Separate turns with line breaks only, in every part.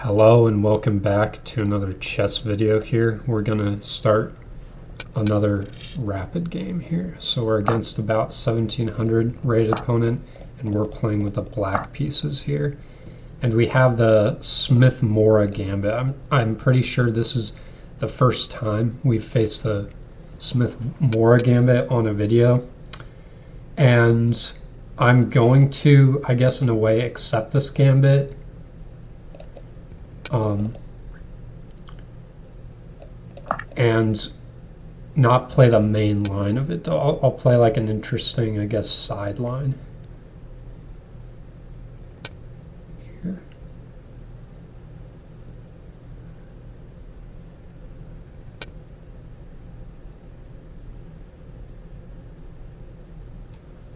Hello and welcome back to another chess video here. We're gonna start another rapid game here. So we're against about 1700 rated opponent and we're playing with the black pieces here. And we have the Smith-Morphy Gambit. I'm pretty sure this is the first time we've faced the Smith-Morphy Gambit on a video. And I'm going to, I guess in a way, accept this gambit. And not play the main line of it though. I'll play like an interesting, I guess, sideline here.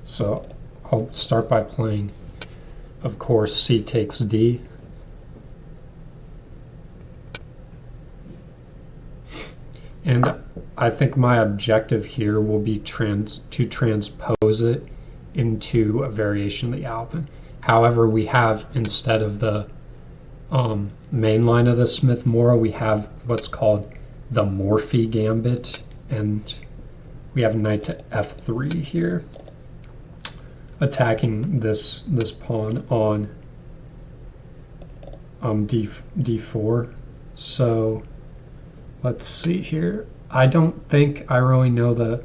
So I'll start by playing, of course, C takes D. And I think my objective here will be to transpose it into a variation of the Alpin. However, we have, instead of the main line of the Smith-Morphy, we have what's called the Morphy Gambit, and we have knight to f3 here, attacking this pawn on d4. So let's see here. I don't think I really know the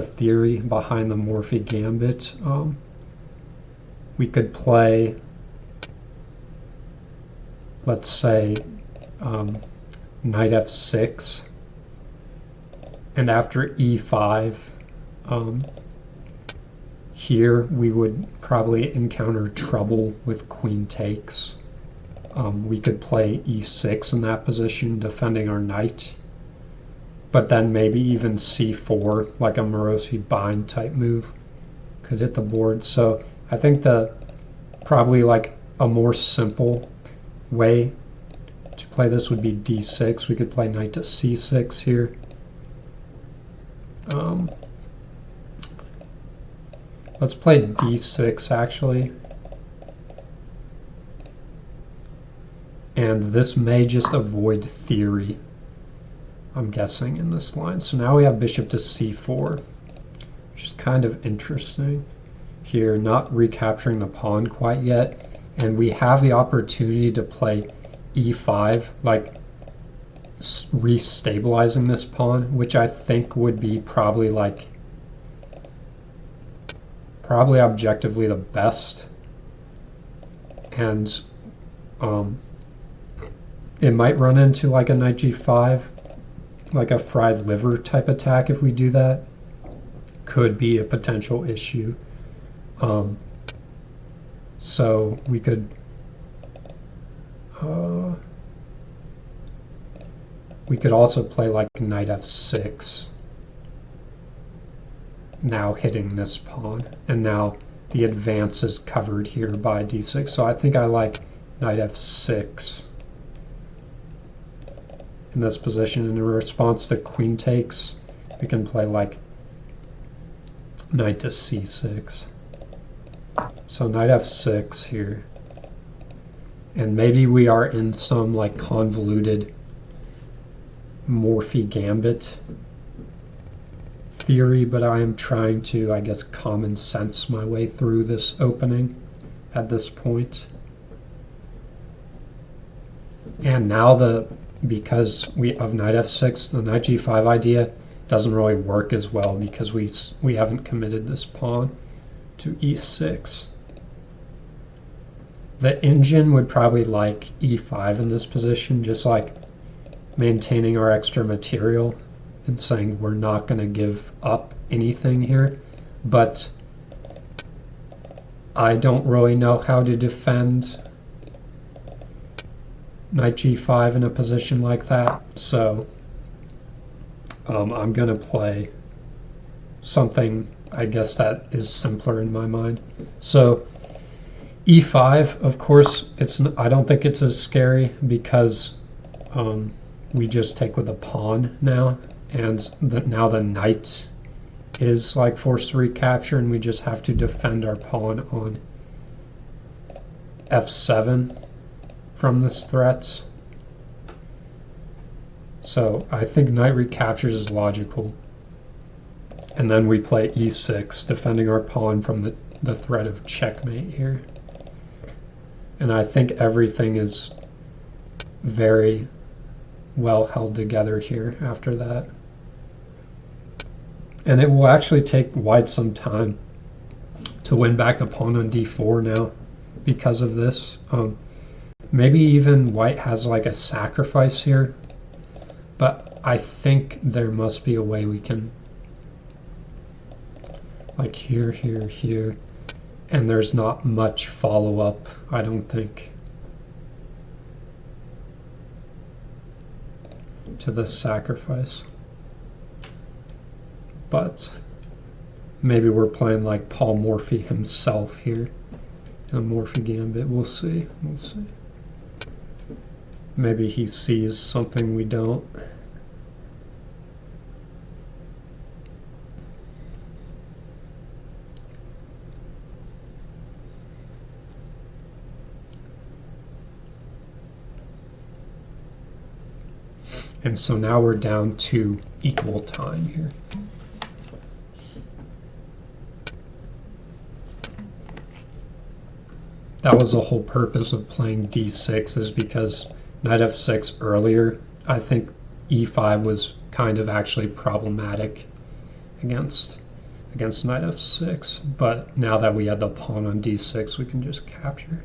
theory behind the Morphy Gambit. We could play, let's say, knight f6, and after e5, here we would probably encounter trouble with queen takes. We could play e6 in that position, defending our knight. But then maybe even c4, like a Morphy bind type move, could hit the board. So I think probably like a more simple way to play this would be d6. We could play knight to c6 here. Let's play d6 actually. And this may just avoid theory, I'm guessing, in this line. So now we have bishop to c4, which is kind of interesting here, not recapturing the pawn quite yet. And we have the opportunity to play e5, like restabilizing this pawn, which I think would be probably objectively the best. And it might run into like a knight g5, like a fried liver type attack. If we do that, could be a potential issue. So we could also play like knight f6, now hitting this pawn, and now the advance is covered here by d6. So I think I like knight f6 in this position. And in response to queen takes, we can play like knight to c6. So knight f6 here. And maybe we are in some like convoluted Morphy Gambit theory, but I am trying to, I guess, common sense my way through this opening at this point. And now because of knight f6, the knight g5 idea doesn't really work as well because we haven't committed this pawn to e6. The engine would probably like e5 in this position, just like maintaining our extra material and saying we're not going to give up anything here. But I don't really know how to defend knight g5 in a position like that, so I'm gonna play something, I guess, that is simpler in my mind. So e5, of course, I don't think it's as scary because we just take with a pawn now, and now the knight is like forced to recapture, and we just have to defend our pawn on f7 from this threat. So I think knight recaptures is logical. And then we play e6, defending our pawn from the threat of checkmate here. And I think everything is very well held together here after that. And it will actually take white some time to win back the pawn on d4 now because of this. Maybe even white has like a sacrifice here, but I think there must be a way we can, like here, here, here, and there's not much follow-up, I don't think, to this sacrifice. But maybe we're playing like Paul Morphy himself here in a Morphy Gambit. We'll see. We'll see. Maybe he sees something we don't. And so now we're down to equal time here. That was the whole purpose of playing d6, is because knight f6 earlier, I think e5 was kind of actually problematic against knight f6. But now that we had the pawn on d6, we can just capture.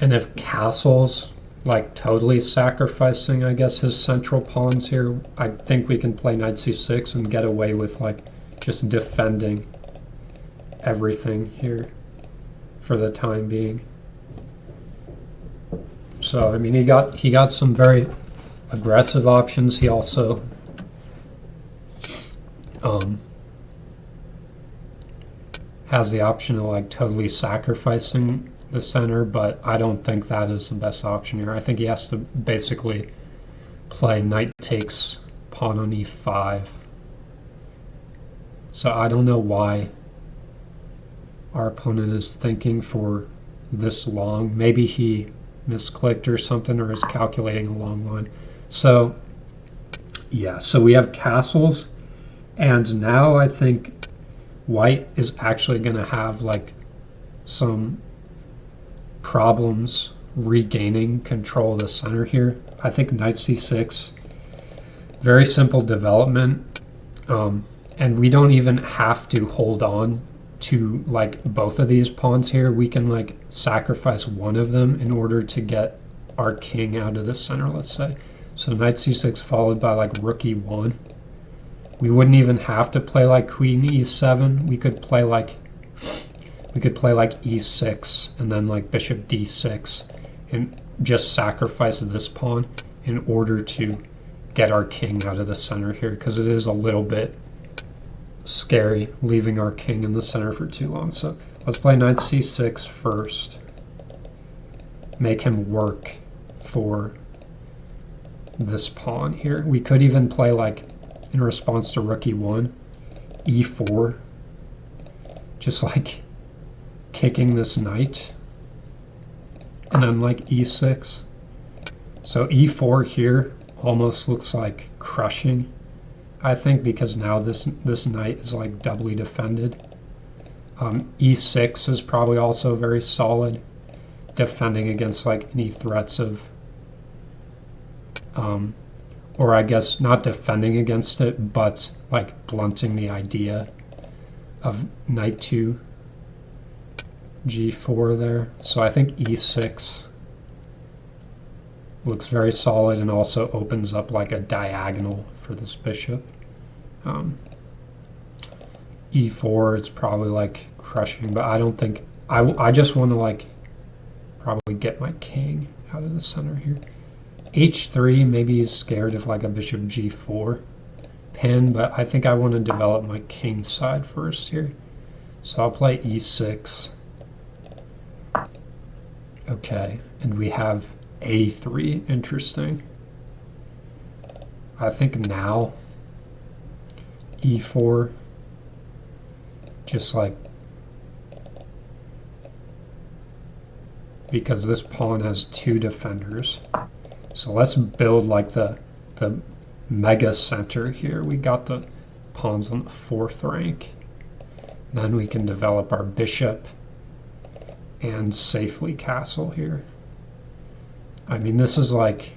And if castle's like totally sacrificing, I guess, his central pawns here, I think we can play knight c6 and get away with like just defending everything here for the time being. So I mean, he got some very aggressive options. He also has the option of like totally sacrificing the center, but I don't think that is the best option here. I think he has to basically play knight takes pawn on e5. So I don't know why our opponent is thinking for this long. Maybe he misclicked or something, or is calculating a long line. So yeah, so we have castles, and now I think white is actually going to have like some problems regaining control of the center here. I think knight c6, very simple development, and we don't even have to hold on to like both of these pawns here. We can like sacrifice one of them in order to get our king out of the center, let's say. So knight c6 followed by like rook e1. We wouldn't even have to play like queen e7. We could play like e6 and then like bishop d6 and just sacrifice this pawn in order to get our king out of the center here, because it is a little bit scary leaving our king in the center for too long. So let's play knight c6 first. Make him work for this pawn here. We could even play like in response to rook e1, e4, just like kicking this knight, and then like e6. So e4 here almost looks like crushing, I think, because now this knight is like doubly defended. E6 is probably also very solid, defending against like any threats of, or I guess not defending against it, but like blunting the idea of knight to g4 there. So I think e6 looks very solid and also opens up like a diagonal for this bishop. E4 is probably like crushing, but I don't think, I just want to like probably get my king out of the center here. H3, maybe he's scared of like a bishop g4 pin, but I think I want to develop my king side first here. So I'll play e6. Okay, and we have a3. Interesting. I think now e4, just like, because this pawn has two defenders. So let's build like the mega center here. We got the pawns on the 4th rank. Then we can develop our bishop and safely castle here. I mean, this is like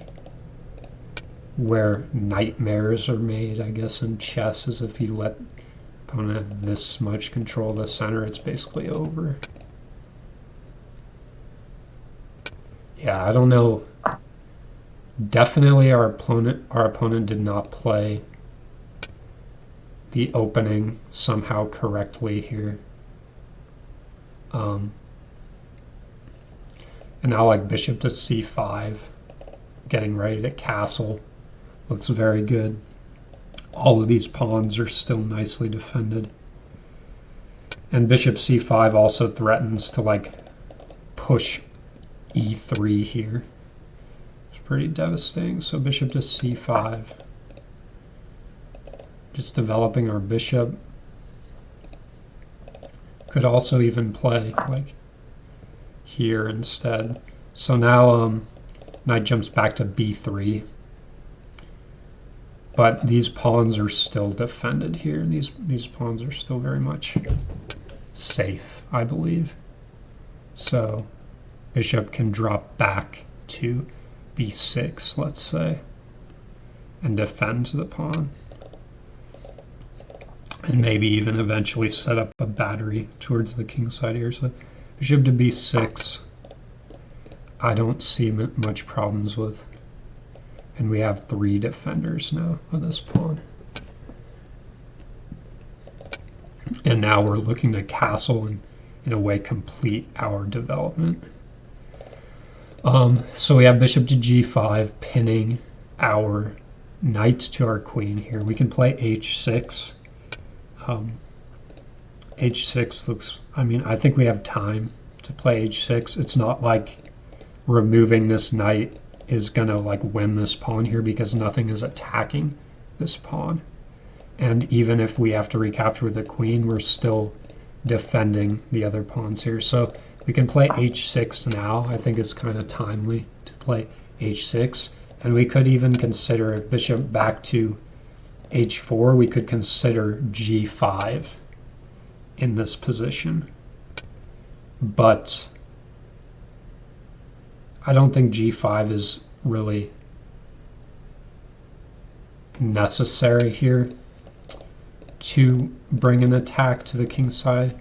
where nightmares are made, I guess, in chess, is if you let opponent have this much control of the center, it's basically over. Yeah, I don't know. Definitely our opponent did not play the opening somehow correctly here. And now like bishop to c5, getting ready to castle. Looks very good. All of these pawns are still nicely defended. And bishop c5 also threatens to like push e3 here. It's pretty devastating. So bishop to c5. Just developing our bishop. Could also even play like here instead. So now knight jumps back to b3. But these pawns are still defended here. These pawns are still very much safe, I believe. So bishop can drop back to b6, let's say, and defend the pawn. And maybe even eventually set up a battery towards the king side here. So bishop to b6, I don't see much problems with. And we have 3 defenders now of this pawn. And now we're looking to castle and in a way complete our development. So we have bishop to g5, pinning our knight to our queen here. We can play h6. H6 looks, I mean, I think we have time to play h6. It's not like removing this knight is going to like win this pawn here, because nothing is attacking this pawn. And even if we have to recapture the queen, we're still defending the other pawns here. So we can play h6 now. I think it's kind of timely to play h6. And we could even consider, if bishop back to h4, we could consider g5 in this position. But I don't think g5 is really necessary here to bring an attack to the king side.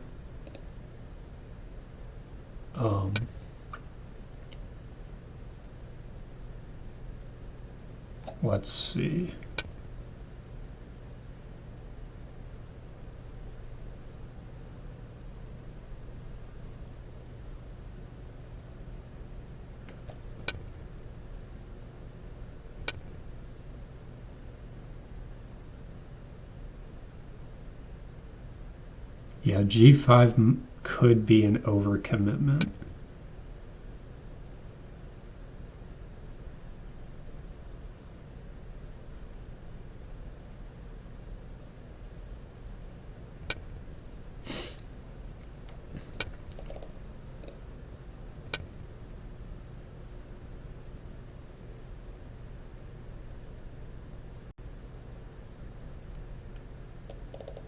Let's see. Yeah, g5 could be an overcommitment.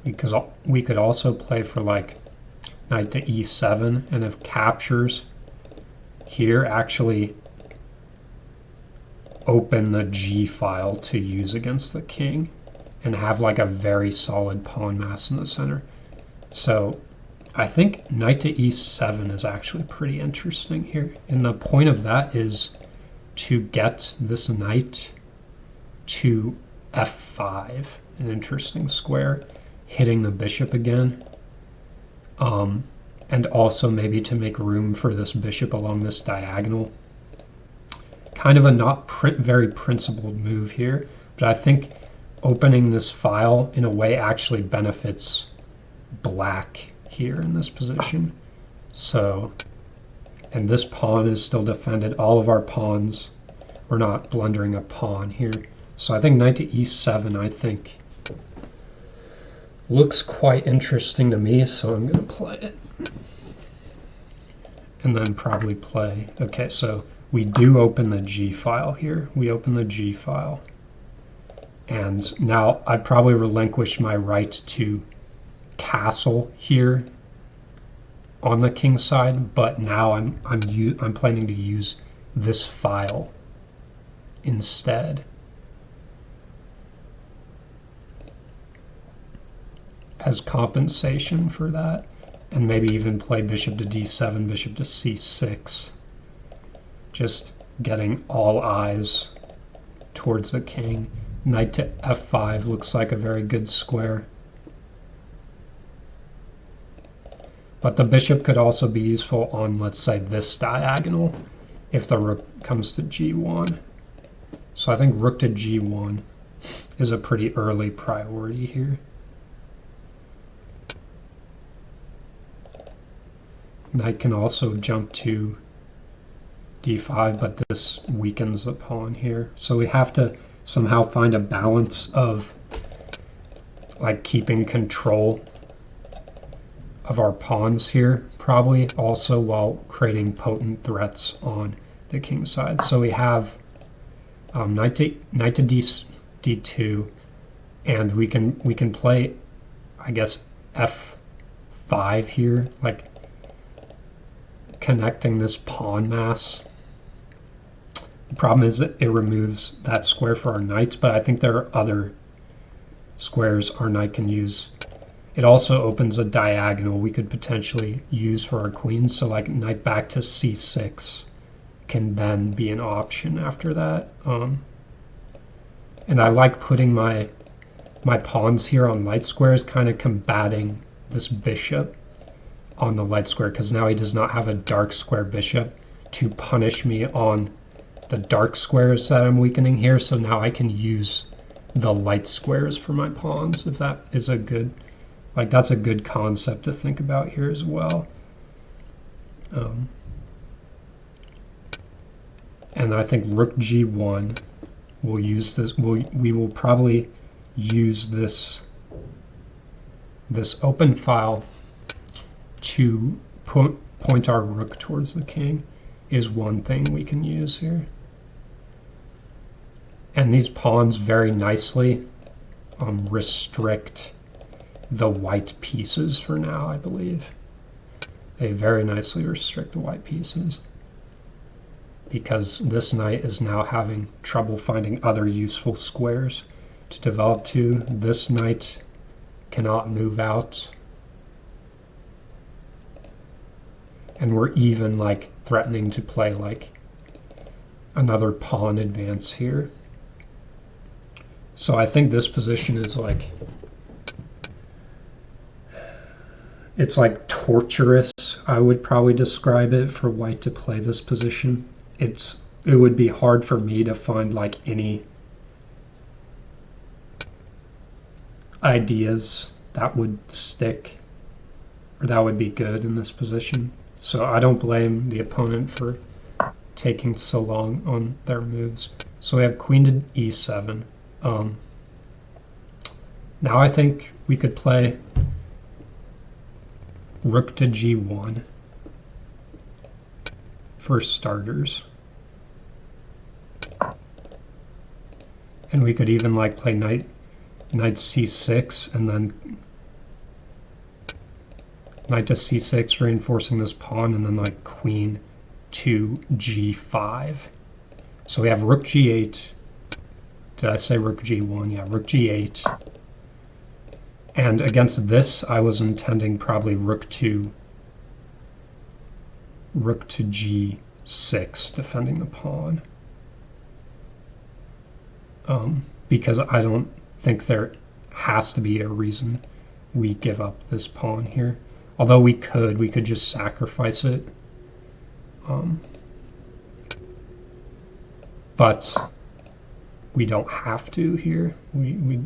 Because we could also play for like knight to e7, and if captures here, actually open the g file to use against the king and have like a very solid pawn mass in the center. So I think knight to e7 is actually pretty interesting here. And the point of that is to get this knight to f5, an interesting square, hitting the bishop again, and also maybe to make room for this bishop along this diagonal. Kind of a not very principled move here, but I think opening this file in a way actually benefits black here in this position. So, and this pawn is still defended. All of our pawns, we're not blundering a pawn here. So I think knight to e7, I think, looks quite interesting to me, so I'm going to play it. And then probably play, okay, so we do open the G file here. We open the G file. And now I'd probably relinquish my right to castle here on the king side, but now I'm planning to use this file instead. As compensation for that, and maybe even play bishop to d7, bishop to c6, just getting all eyes towards the king. Knight to f5 looks like a very good square. But the bishop could also be useful on, let's say, this diagonal if the rook comes to g1. So I think rook to g1 is a pretty early priority here. Knight can also jump to d5, but this weakens the pawn here. So we have to somehow find a balance of like keeping control of our pawns here, probably also while creating potent threats on the king side. So we have knight to d2, and we can play, I guess, f5 here, like connecting this pawn mass. The problem is that it removes that square for our knights, but I think there are other squares our knight can use. It also opens a diagonal we could potentially use for our queens, so like knight back to c6 can then be an option after that. And I like putting my pawns here on light squares, kind of combating this bishop on the light square, because now he does not have a dark square bishop to punish me on the dark squares that I'm weakening here. So now I can use the light squares for my pawns, if that is a good, like that's a good concept to think about here as well. And I think rook g1 will use this. We will probably use this open file to point our rook towards the king is one thing we can use here. And these pawns very nicely restrict the white pieces for now, I believe. They very nicely restrict the white pieces, because this knight is now having trouble finding other useful squares to develop to. This knight cannot move out. And we're even like threatening to play like another pawn advance here. So I think this position is like, it's like torturous, I would probably describe it, for white to play this position. It would be hard for me to find like any ideas that would stick or that would be good in this position. So I don't blame the opponent for taking so long on their moves. So we have queen to e7. Now I think we could play rook to g1 for starters. And we could even like play knight c6 and then knight to c6, reinforcing this pawn, and then like queen to g5. So we have rook g8. Did I say rook g1? Yeah, rook g8. And against this, I was intending probably rook to g6, defending the pawn. Because I don't think there has to be a reason we give up this pawn here. Although we could just sacrifice it. But we don't have to here. We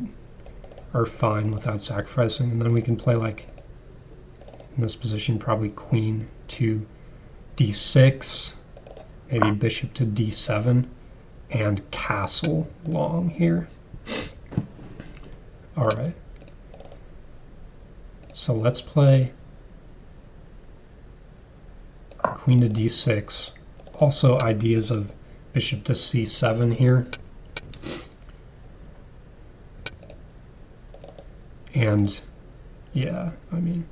are fine without sacrificing. And then we can play like in this position, probably queen to d6, maybe bishop to d7, and castle long here. All right. So let's play queen to d6. Also ideas of bishop to c7 here. And yeah, I mean,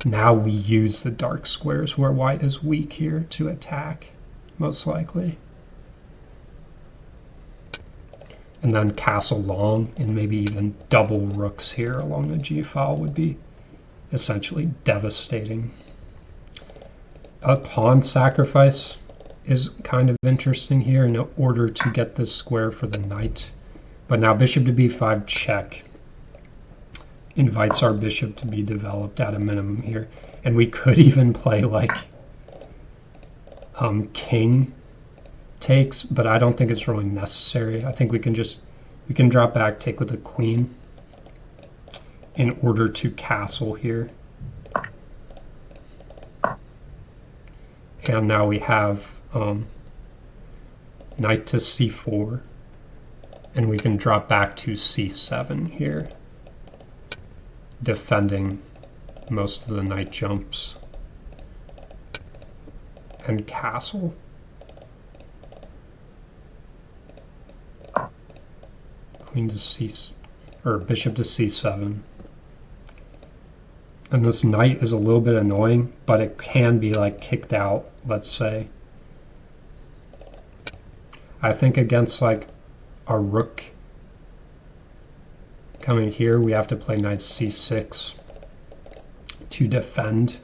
now we use the dark squares where white is weak here to attack, most likely. And then castle long, and maybe even double rooks here along the g file would be essentially devastating. A pawn sacrifice is kind of interesting here in order to get this square for the knight. But now bishop to b5 check invites our bishop to be developed at a minimum here. And we could even play like king takes, but I don't think it's really necessary. I think we can drop back, take with the queen in order to castle here. And now we have knight to c4, and we can drop back to c7 here, defending most of the knight jumps, and castle. Queen to c, or bishop to c7. And this knight is a little bit annoying, but it can be like kicked out, let's say. I think against like a rook coming here, we have to play knight c6 to defend.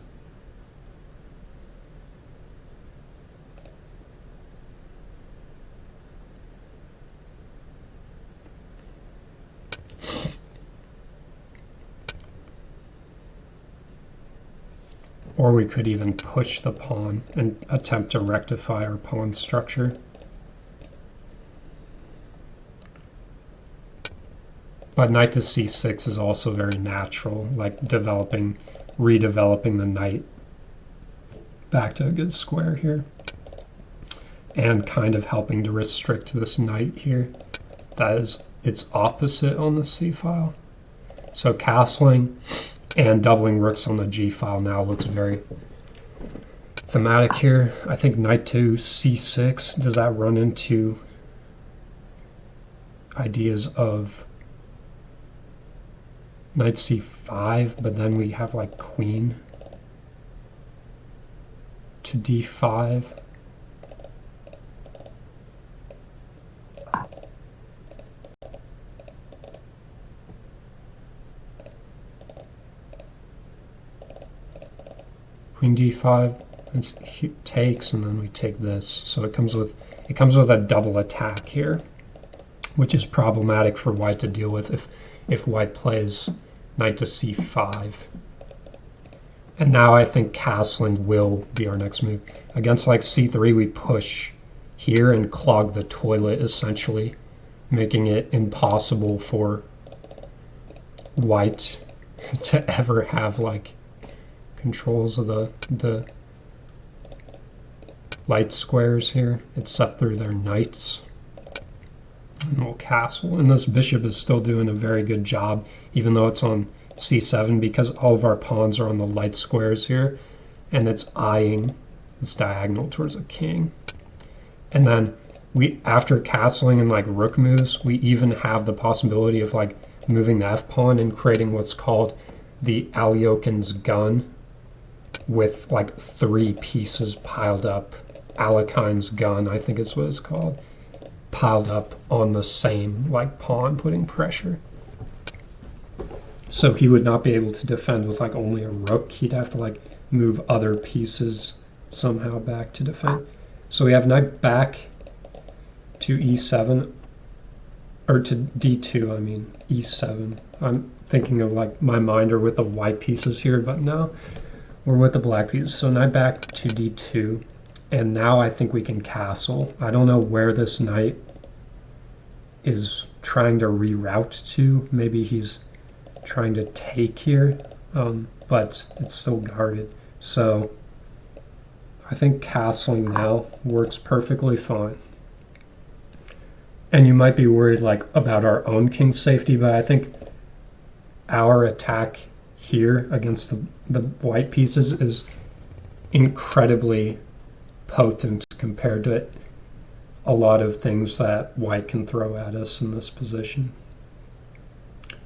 Or we could even push the pawn and attempt to rectify our pawn structure. But knight to c6 is also very natural, like redeveloping the knight back to a good square here. And kind of helping to restrict this knight here. That is its opposite on the c file. So castling and doubling rooks on the g file now looks very thematic here. I think knight to c6, does that run into ideas of knight c5, but then we have like queen to d5. Queen d5 and takes, and then we take this. So it comes with a double attack here, which is problematic for white to deal with if white plays knight to c5. And now I think castling will be our next move. Against like c3, we push here and clog the toilet, essentially, making it impossible for white to ever have like controls of the light squares here, except through their knights. And we'll castle. And this bishop is still doing a very good job, even though it's on c7, because all of our pawns are on the light squares here, and it's eyeing this diagonal towards a king. And then we, after castling and like rook moves, we even have the possibility of like moving the f-pawn and creating what's called the Alyokin's gun, with like 3 pieces piled up. Alekine's gun, I think is what it's called, piled up on the same like pawn, putting pressure. So he would not be able to defend with like only a rook. He'd have to like move other pieces somehow back to defend. So we have knight back to e7, or to d2, I mean e7. I'm thinking of like my mind are with the white pieces here, but no, we're with the black pieces. So knight back to d2, and now I think we can castle. I don't know where this knight is trying to reroute to. Maybe he's trying to take here. but it's still guarded. So I think castling now works perfectly fine. And you might be worried like about our own king safety, but I think our attack here against the white pieces is incredibly potent compared to a lot of things that white can throw at us in this position.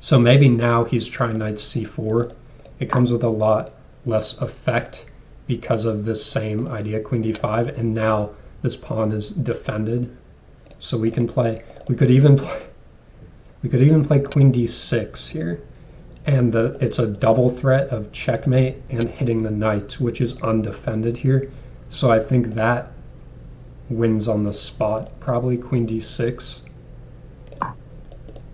So maybe now he's trying knight c4. It comes with a lot less effect because of this same idea, queen d5, and now this pawn is defended. So we can play, we could even play queen d6 here. And it's a double threat of checkmate and hitting the knight, which is undefended here. So I think that wins on the spot, probably queen d6.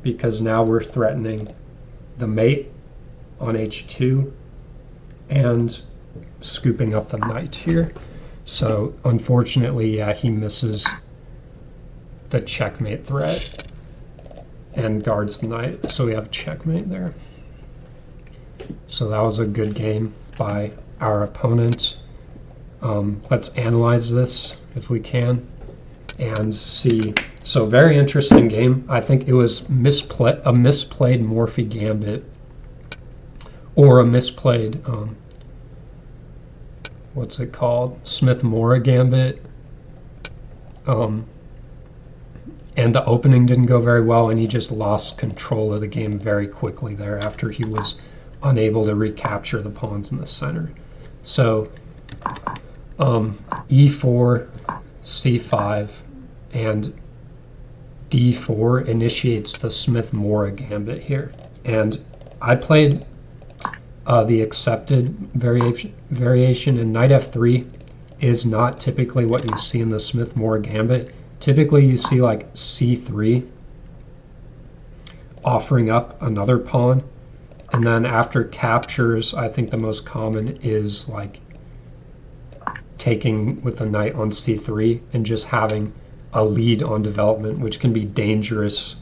Because now we're threatening the mate on h2 and scooping up the knight here. So unfortunately, yeah, he misses the checkmate threat and guards the knight. So we have checkmate there. So that was a good game by our opponent. Let's analyze this if we can and see. So very interesting game. I think it was a misplayed Morphy Gambit, or a misplayed, what's it called? Smith-Morra Gambit. And the opening didn't go very well, and he just lost control of the game very quickly there after he was unable to recapture the pawns in the center. So e4, c5, and d4 initiates the Smith-Morra Gambit here. And I played the accepted variation, and knight f3 is not typically what you see in the Smith-Morra Gambit. Typically you see like c3 offering up another pawn, and then after captures, I think the most common is like taking with a knight on c3 and just having a lead on development, which can be dangerous,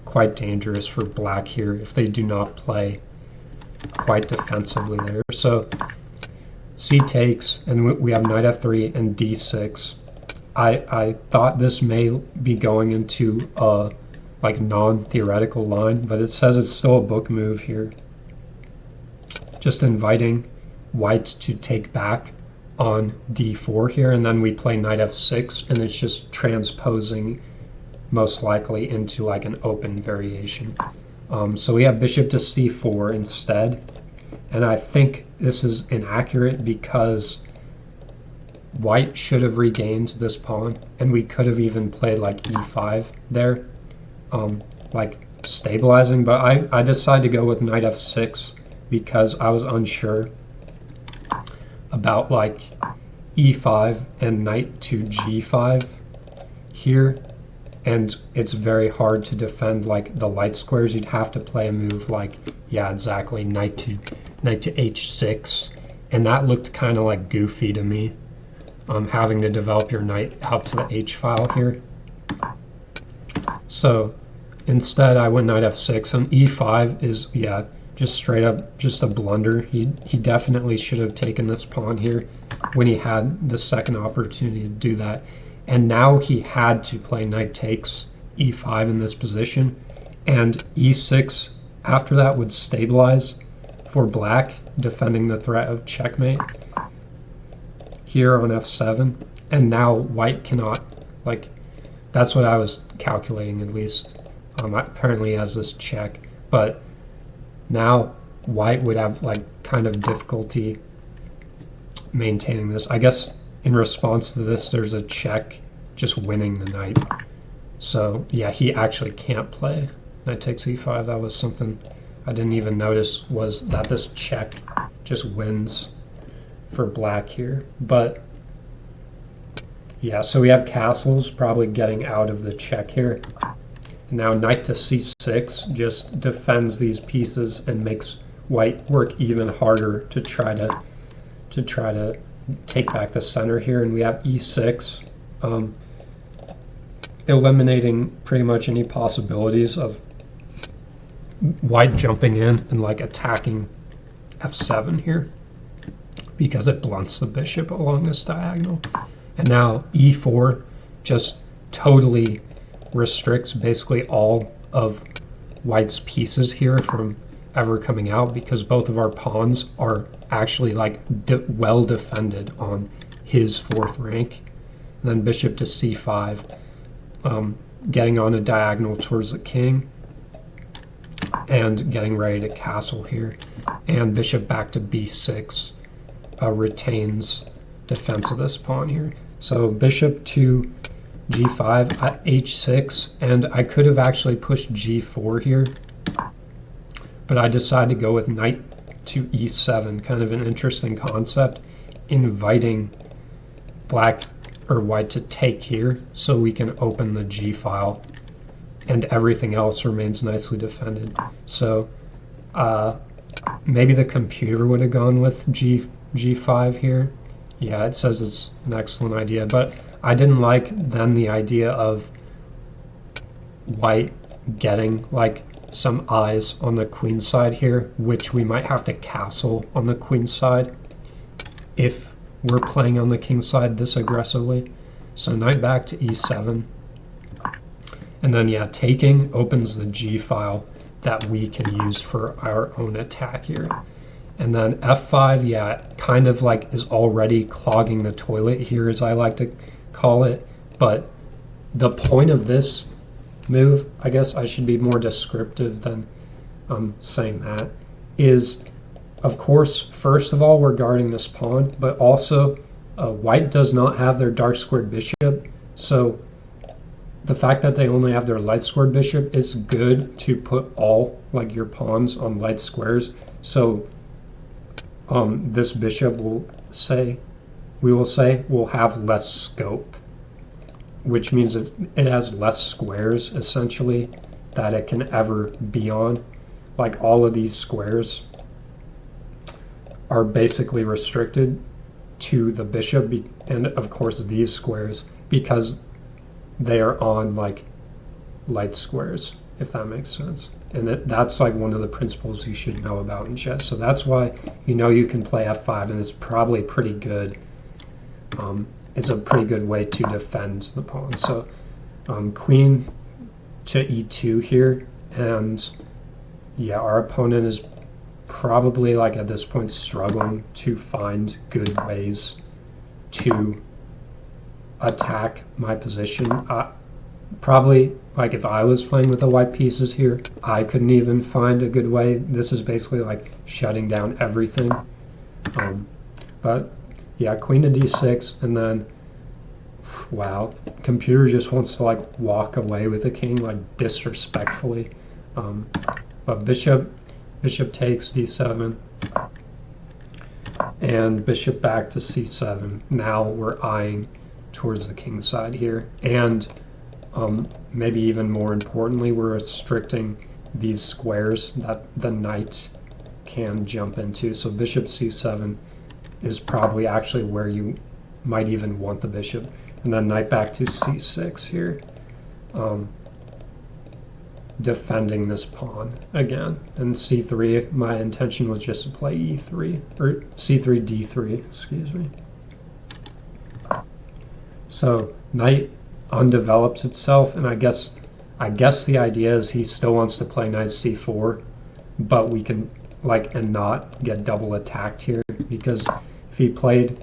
quite dangerous for black here if they do not play quite defensively there. So c takes, and we have knight f3 and d6. I thought this may be going into a like non-theoretical line, but it says it's still a book move here. Just inviting white to take back on d4 here, and then we play knight f6, and it's just transposing most likely into like an open variation. So we have bishop to c4 instead, and I think this is inaccurate because white should have regained this pawn, and we could have even played like e5 there, like stabilizing, but I decided to go with knight f6 because I was unsure about like e5 and knight to g5 here, and it's very hard to defend like the light squares. You'd have to play a move like, yeah, exactly, knight to h6, and that looked kind of like goofy to me, having to develop your knight out to the h file here. So instead I went knight f6, and e5 is, yeah, just straight up just a blunder. He definitely should have taken this pawn here when he had the second opportunity to do that. And now he had to play knight takes e5 in this position, and e6 after that would stabilize for black, defending the threat of checkmate here on f7. And now white cannot, like, that's what I was calculating at least. Apparently he has this check, but now white would have like kind of difficulty maintaining this. I guess in response to this, there's a check just winning the knight. So yeah, he actually can't play knight takes e5. That was something I didn't even notice, was that this check just wins for black here. But yeah, so we have castles probably getting out of the check here. Now knight to c6 just defends these pieces and makes white work even harder to try to take back the center here. And we have e6, eliminating pretty much any possibilities of white jumping in and like attacking f7 here because it blunts the bishop along this diagonal. And now e4 just totally restricts basically all of white's pieces here from ever coming out, because both of our pawns are actually like well defended on his fourth rank. And then bishop to c5, getting on a diagonal towards the king and getting ready to castle here. And bishop back to b6 retains defense of this pawn here. So bishop to g5 at h6, and I could have actually pushed g4 here, but I decided to go with knight to e7, kind of an interesting concept, inviting black or white to take here so we can open the g file and everything else remains nicely defended. So maybe the computer would have gone with g5 here. Yeah, it says it's an excellent idea, but I didn't like then the idea of white getting like some eyes on the queen side here, which we might have to castle on the queen side if we're playing on the king side this aggressively. So knight back to e7. And then, yeah, taking opens the g file that we can use for our own attack here. And then f5, yeah, kind of like is already clogging the toilet here, as I like to call it. But the point of this move, I guess I should be more descriptive than saying that, is, of course, first of all, we're guarding this pawn, but also white does not have their dark squared bishop. So the fact that they only have their light squared bishop is good to put all like your pawns on light squares. So this bishop will have less scope, which means it has less squares essentially that it can ever be on. Like all of these squares are basically restricted to the bishop, and of course these squares, because they are on like light squares, if that makes sense. And that's like one of the principles you should know about in chess. So that's why you can play f5, and it's probably pretty good. It's a pretty good way to defend the pawn. So queen to e2 here, and yeah, our opponent is probably like at this point struggling to find good ways to attack my position. Probably like if I was playing with the white pieces here, I couldn't even find a good way. This is basically like shutting down everything. But yeah, queen to d6, and then wow, computer just wants to like walk away with the king like disrespectfully. But bishop takes d7, and bishop back to c7. Now we're eyeing towards the king side here, and maybe even more importantly, we're restricting these squares that the knight can jump into. So bishop c7 is probably actually where you might even want the bishop. And then knight back to c6 here, defending this pawn again. And c3, my intention was just to play e3, or c3, d3, excuse me. So knight undevelops itself, and I guess the idea is he still wants to play knight c4, but we can and not get double attacked here, because if he played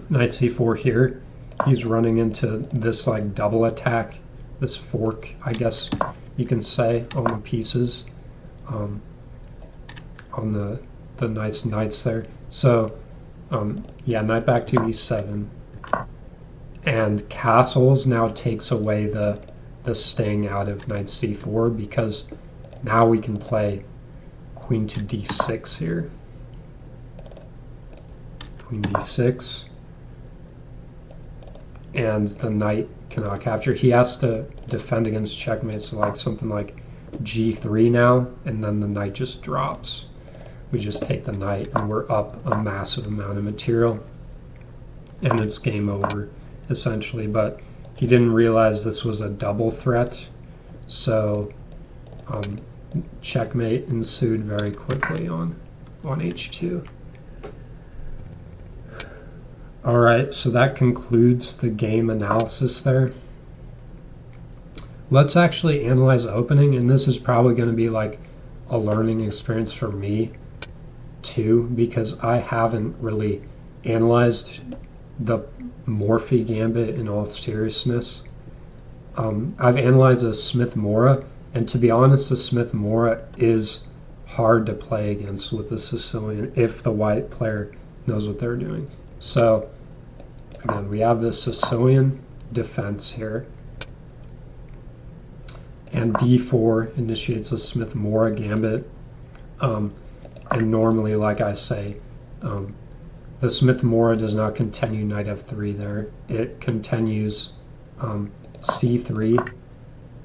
knight c4 here, he's running into this double attack, this fork, I guess you can say, on the pieces, on the knights there. So yeah, knight back to e7. And castles now takes away the sting out of knight c4, because now we can play queen to d6 here. Queen d6. And the knight cannot capture. He has to defend against checkmate, so something like g3 now, and then the knight just drops. We just take the knight, and we're up a massive amount of material. And it's game over, essentially. But he didn't realize this was a double threat, so checkmate ensued very quickly on on h2. All right, so that concludes the game analysis there. Let's actually analyze opening, and this is probably going to be like a learning experience for me too, because I haven't really analyzed the Morphy Gambit in all seriousness. I've analyzed a Smith-Morra, and to be honest, the Smith-Morra is hard to play against with the Sicilian if the white player knows what they're doing. So again, we have the Sicilian defense here, and d4 initiates a Smith-Morra Gambit. And normally, like I say, the Smith-Morra does not continue knight f3 there. It continues c3,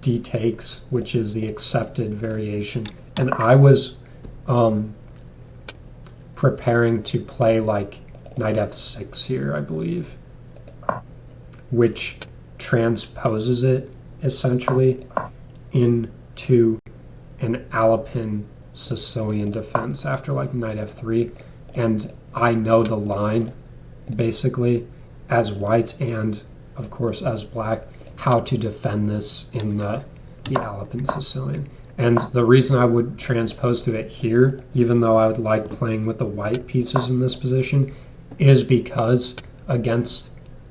d takes, which is the accepted variation. And I was preparing to play like knight f6 here, I believe, which transposes it essentially into an Alpin Sicilian defense after like knight f3. And I know the line basically as white and of course as black how to defend this in the Alpin Sicilian. And the reason I would transpose to it here, even though I would like playing with the white pieces in this position, is because against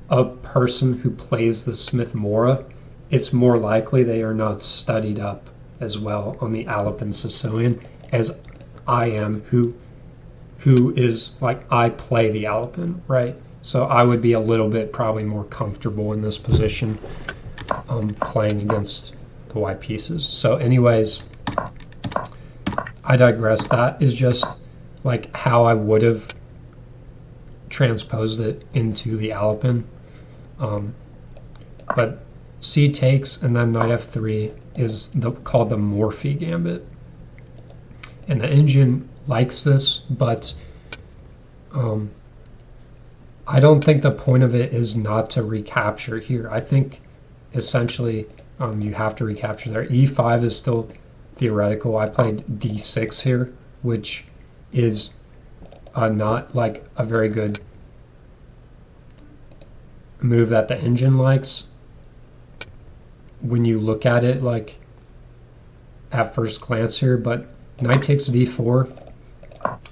a person who plays the Smith-Morra, it's more likely they are not studied up as well on the Alpin Sicilian as I am, who is like, I play the Alpin, right? So I would be a little bit probably more comfortable in this position playing against the white pieces. So anyways, I digress. That is just like how I would have transposed it into the Alpin. But c takes and then knight f3 is called the Morphy Gambit. And the engine likes this, but I don't think the point of it is not to recapture here. I think essentially you have to recapture there. e5 is still theoretical. I played d6 here, which is not like a very good move that the engine likes when you look at it like at first glance here. But knight takes d4,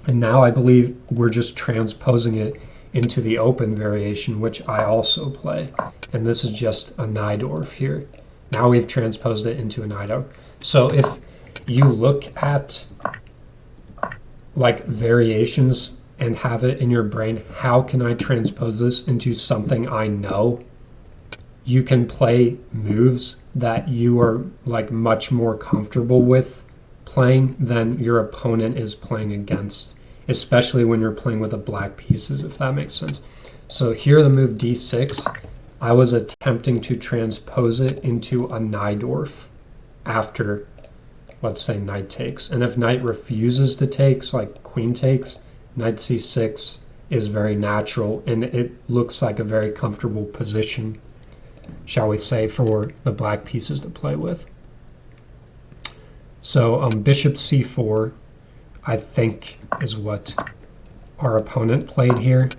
and now I believe we're just transposing it into the open variation, which I also play. And this is just a Najdorf here. Now we've transposed it into a Najdorf. So if you look at like variations and have it in your brain, how can I transpose this into something I know? You can play moves that you are like much more comfortable with playing than your opponent is playing against, especially when you're playing with the black pieces, if that makes sense. So here the move d6, I was attempting to transpose it into a Najdorf after, let's say, knight takes. And if knight refuses to take, like queen takes, knight c6 is very natural, and it looks like a very comfortable position, shall we say, for the black pieces to play with. So bishop c4, I think, is what our opponent played here,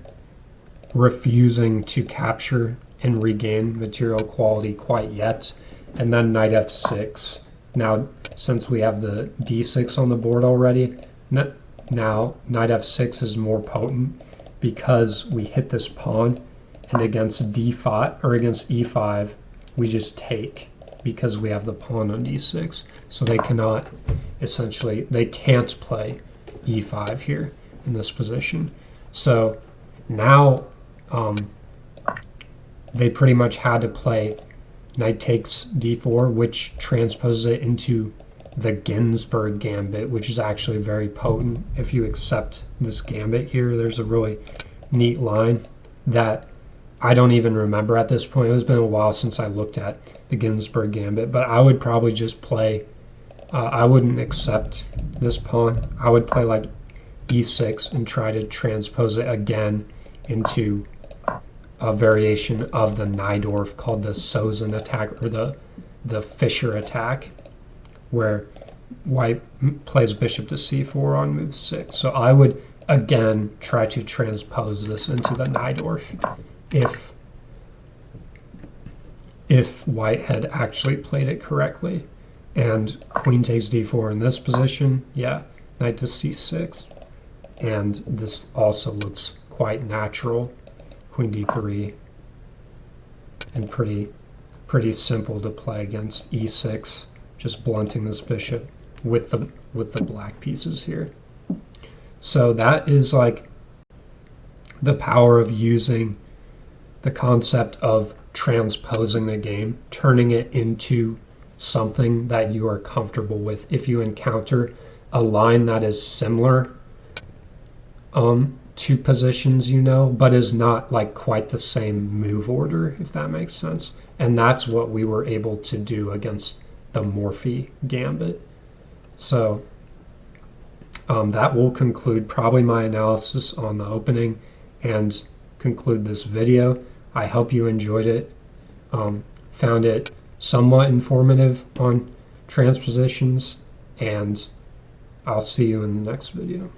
refusing to capture and regain material quality quite yet. And then knight f6. Now, since we have the d6 on the board already, now knight f6 is more potent because we hit this pawn, and against d5 or against e5, we just take because we have the pawn on d6. So they cannot, essentially, they can't play e5 here in this position. So now they pretty much had to play knight takes d4, which transposes it into the Ginsburg Gambit, which is actually very potent. If you accept this gambit here, there's a really neat line that I don't even remember at this point. It's been a while since I looked at the Ginsburg Gambit, but I would probably just play, I wouldn't accept this pawn. I would play like e6 and try to transpose it again into a variation of the Najdorf called the Sozin attack, or the Fischer attack, where white plays bishop to c4 on move 6. So I would again try to transpose this into the Najdorf if white had actually played it correctly. And queen takes d4 in this position, yeah, knight to c6. And this also looks quite natural, queen d3, and pretty simple to play against e6, just blunting this bishop with the black pieces here. So that is like the power of using the concept of transposing the game, turning it into something that you are comfortable with. If you encounter a line that is similar to positions you know, but is not like quite the same move order, if that makes sense. And that's what we were able to do against the Morphy Gambit. So that will conclude probably my analysis on the opening and conclude this video. I hope you enjoyed it, found it somewhat informative on transpositions, and I'll see you in the next video.